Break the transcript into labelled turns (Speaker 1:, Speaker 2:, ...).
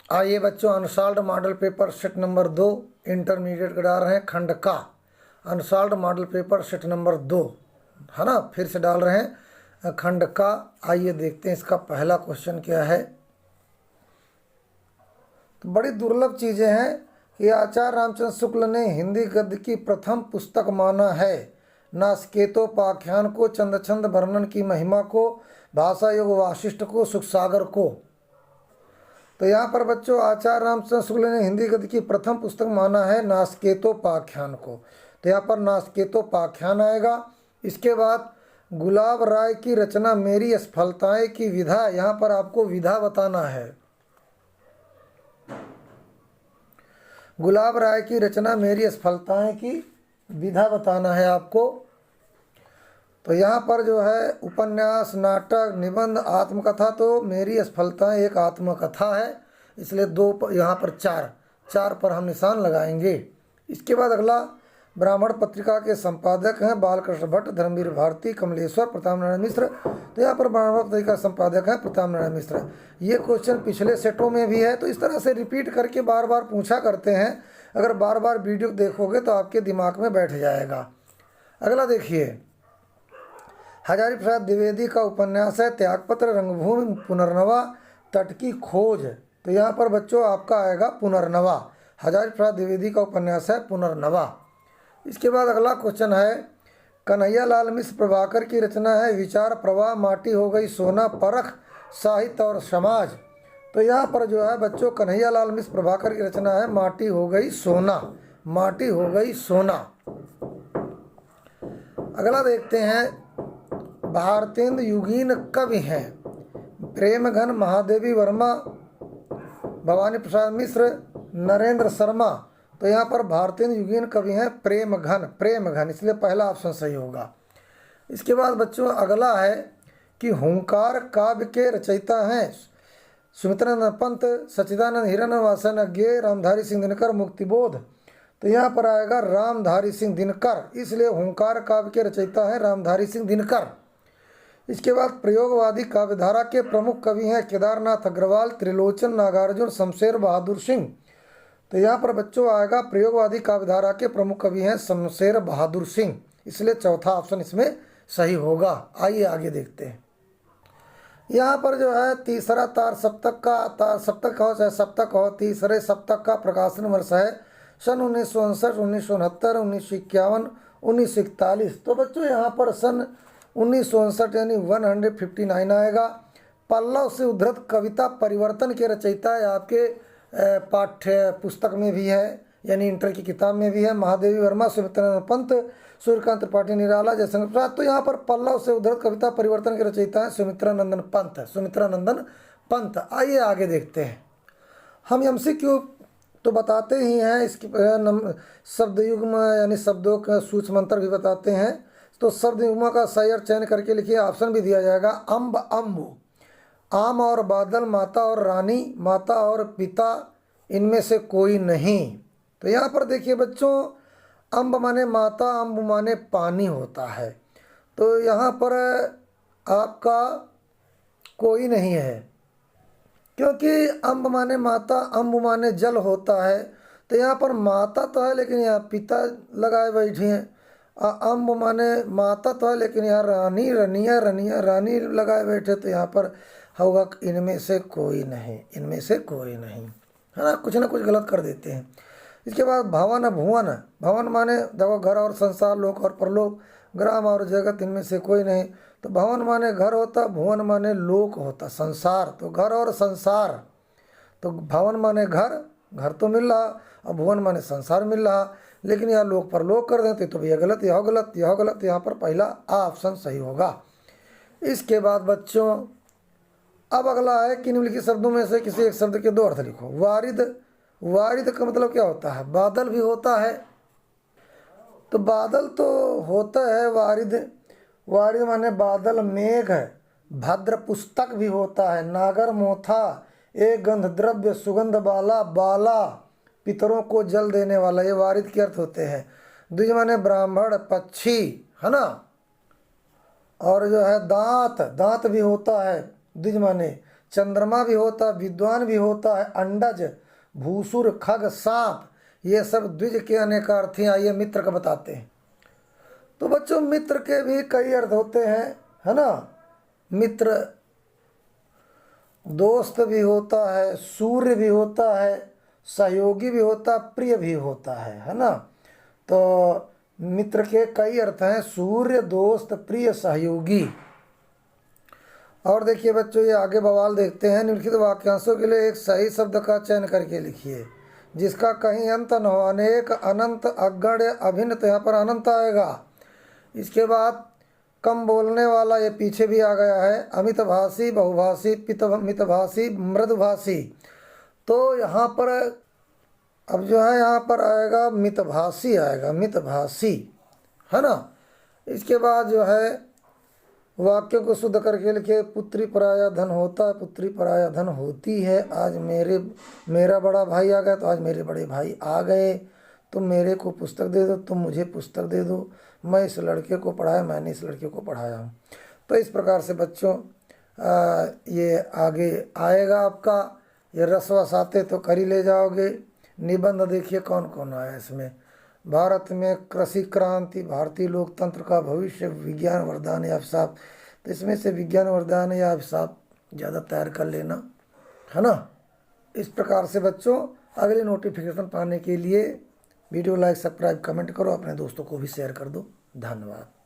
Speaker 1: आइए बच्चों, unsolved model paper set number 2 intermediate का डाल रहे हैं खंड का। Unsolved model paper set number 2 है ना, फिर से डाल रहे हैं खंड का। आइए देखते हैं इसका पहला क्वेश्चन क्या है। तो बड़ी दुर्लभ चीज़ें हैं कि आचार्य रामचंद्र शुक्ल ने हिंदी गद्य की प्रथम पुस्तक माना है। नासकेतोपाख्यान को, चंद्रछंद वर्णन की महिमा को, भाषा योग वाशिष्ठ को, सुखसागर को। तो यहाँ पर बच्चों आचार्य रामचंद्र शुक्ल ने हिंदी गद्य की प्रथम पुस्तक माना है नासकेतोपाख्यान को। तो यहाँ पर नासकेतोपाख्यान आएगा। इसके बाद गुलाब राय की रचना मेरी असफलताएं की विधा, यहाँ पर आपको विधा बताना है। गुलाब राय की रचना मेरी असफलताएं की विधा बताना है आपको। तो यहाँ पर जो है उपन्यास, नाटक, निबंध, आत्मकथा, तो मेरी असफलताएं एक आत्मकथा है, इसलिए दो यहाँ पर चार पर हम निशान लगाएंगे। इसके बाद अगला, ब्राह्मण पत्रिका के संपादक हैं बालकृष्ण भट्ट, धर्मवीर भारती, कमलेश्वर, प्रताप नारायण मिश्र। तो यहाँ पर ब्राह्मण पत्रिका संपादक हैं प्रताप नारायण मिश्र। ये क्वेश्चन पिछले सेटों में भी है, तो इस तरह से रिपीट करके बार बार पूछा करते हैं। अगर बार बार वीडियो देखोगे तो आपके दिमाग में बैठ जाएगा। अगला देखिए, हजारी प्रसाद द्विवेदी का उपन्यास है त्यागपत्र, रंगभूमि, पुनर्नवा, तट की खोज। तो यहाँ पर बच्चों आपका आएगा पुनर्नवा। हजारी प्रसाद द्विवेदी का उपन्यास है पुनर्नवा। इसके बाद अगला क्वेश्चन है, कन्हैयालाल मिश्र प्रभाकर की रचना है विचार प्रवाह, माटी हो गई सोना, परख, साहित्य और समाज। तो यहाँ पर जो है बच्चों कन्हैयालाल मिश्र प्रभाकर की रचना है माटी हो गई सोना, माटी हो गई सोना। अगला देखते हैं, भारतेंदु युगीन कवि हैं प्रेमघन, महादेवी वर्मा, भवानी प्रसाद मिश्र, नरेंद्र शर्मा। तो यहाँ पर भारतेंदु युगीन कवि हैं प्रेमघन, इसलिए पहला ऑप्शन सही होगा। इसके बाद बच्चों अगला है कि हुंकार काव्य के रचयिता हैं सुमित्रानंद पंत, सच्चिदानंद हिरानंद, वासन अज्ञे, रामधारी सिंह दिनकर, मुक्तिबोध। तो यहाँ पर आएगा रामधारी सिंह दिनकर, इसलिए हुंकार काव्य के रचयिता हैं रामधारी सिंह दिनकर। इसके बाद प्रयोगवादी काव्यधारा के प्रमुख कवि हैं केदारनाथ अग्रवाल, त्रिलोचन, नागार्जुन, शमशेर बहादुर सिंह। तो यहाँ पर बच्चों आएगा प्रयोगवादी काव्यधारा के प्रमुख कवि हैं शमशेर बहादुर सिंह, इसलिए चौथा ऑप्शन इसमें सही होगा। आइए आगे देखते हैं। यहाँ पर जो है तीसरा तार सप्तक हो, तीसरे सप्तक का प्रकाशन वर्ष है सन 1959, 1969, 1951, 1941। तो बच्चों यहाँ पर सन 1959 यानी 159 आएगा। पल्लव से उद्धृत कविता परिवर्तन के रचयिता है आपके पाठ्य पुस्तक में भी है, यानी इंटर की किताब में भी है, महादेवी वर्मा, सुमित्रानंद पंत, सूर्यकांत त्रिपाठी निराला, जयशंकर प्रसाद। तो यहाँ पर पल्लव से उद्धृत कविता परिवर्तन के रचयिता है सुमित्रानंदन पंत। आइए आगे देखते हैं। हम एमसीक्यू तो बताते ही हैं, इसकी शब्द युग्म यानी शब्दों का सूक्ष्म अंतर भी बताते हैं। तो शब्द युग्म का सही अर्थ चयन करके लिखिए, ऑप्शन भी दिया जाएगा। अम्ब अम्बु, आम और बादल, माता और रानी, माता और पिता, इनमें से कोई नहीं। तो यहाँ पर देखिए बच्चों, अम्ब माने माता, अम्ब माने पानी होता है। तो यहाँ पर आपका कोई नहीं है, क्योंकि अम्ब माने माता, अम्ब माने जल होता है। तो यहाँ पर माता तो है लेकिन यहाँ पिता लगाए बैठे हैं। अम्ब माने माता तो है लेकिन यहाँ रानी, रानी लगाए बैठे। तो यहाँ पर होगा इनमें से कोई नहीं, है ना, कुछ ना कुछ गलत कर देते हैं। इसके बाद भवन भुवन माने देखो घर और संसार, लोक और परलोक, ग्राम और जगत, इनमें से कोई नहीं। तो भवन माने घर होता, भुवन माने लोक होता, संसार। तो घर और संसार, तो भवन माने घर तो मिल रहा, और भुवन माने संसार मिल रहा, लेकिन यहाँ लोक पर लोक कर देते तो भैया गलत, यह गलत। यहाँ पर पहला ऑप्शन सही होगा। इसके बाद बच्चों अब अगला है कि निम्नलिखित शब्दों में से किसी एक शब्द के दो अर्थ लिखो। वारिद का मतलब क्या होता है? बादल भी होता है। तो बादल तो होता है वारिद माने बादल, मेघ, भद्र पुस्तक भी होता है, नागर मोथा, एक गंध द्रव्य, सुगंध बाला, पितरों को जल देने वाला, ये वारिद के अर्थ होते हैं। द्विज माने ब्राह्मण, पक्षी, है ना। और जो है दांत भी होता है द्विज माने। चंद्रमा भी होता है, विद्वान भी होता है, अंडज, भूसुर, खग, सांप, ये सब द्विज के अनेक अर्थ हैं। आइए मित्र का बताते हैं। तो बच्चों मित्र के भी कई अर्थ होते हैं, है ना। मित्र दोस्त भी होता है, सूर्य भी होता है, सहयोगी भी होता है, प्रिय भी होता है ना। तो मित्र के कई अर्थ हैं, सूर्य, दोस्त, प्रिय, सहयोगी। और देखिए बच्चों ये आगे बवाल देखते हैं। निम्नलिखित वाक्यांशों के लिए एक सही शब्द का चयन करके लिखिए जिसका कहीं अंत न हो। अनेक, अनंत, अगण्य, अभिन्न, तो यहाँ पर अनंत आएगा। इसके बाद कम बोलने वाला, ये पीछे भी आ गया है। अमितभाषी, बहुभाषी, मितभाषी, मृदुभाषी। तो यहाँ पर अब जो है यहाँ पर आएगा मितभाषी, आएगा मितभाषी, है ना। इसके बाद जो है वाक्य को शुद्ध करके लिखे। पुत्री पराया धन होता है, पुत्री पराया धन होती है। आज मेरा बड़ा भाई आ गया तो आज मेरे बड़े भाई आ गए। तुम मेरे को पुस्तक दे दो, तुम मुझे पुस्तक दे दो। मैं इस लड़के को पढ़ाया, मैंने इस लड़के को पढ़ाया हूँ। तो इस प्रकार से बच्चों ये आगे आएगा आपका। ये रसवस आते तो कर ही ले जाओगे। निबंध देखिए कौन कौन आया इसमें। भारत में कृषि क्रांति, भारतीय लोकतंत्र का भविष्य, विज्ञान वरदान या अभिशाप। तो इसमें से विज्ञान वरदान या अभिशाप ज़्यादा तैयार कर लेना, है ना। इस प्रकार से बच्चों अगले नोटिफिकेशन पाने के लिए वीडियो लाइक, सब्सक्राइब, कमेंट करो, अपने दोस्तों को भी शेयर कर दो। धन्यवाद।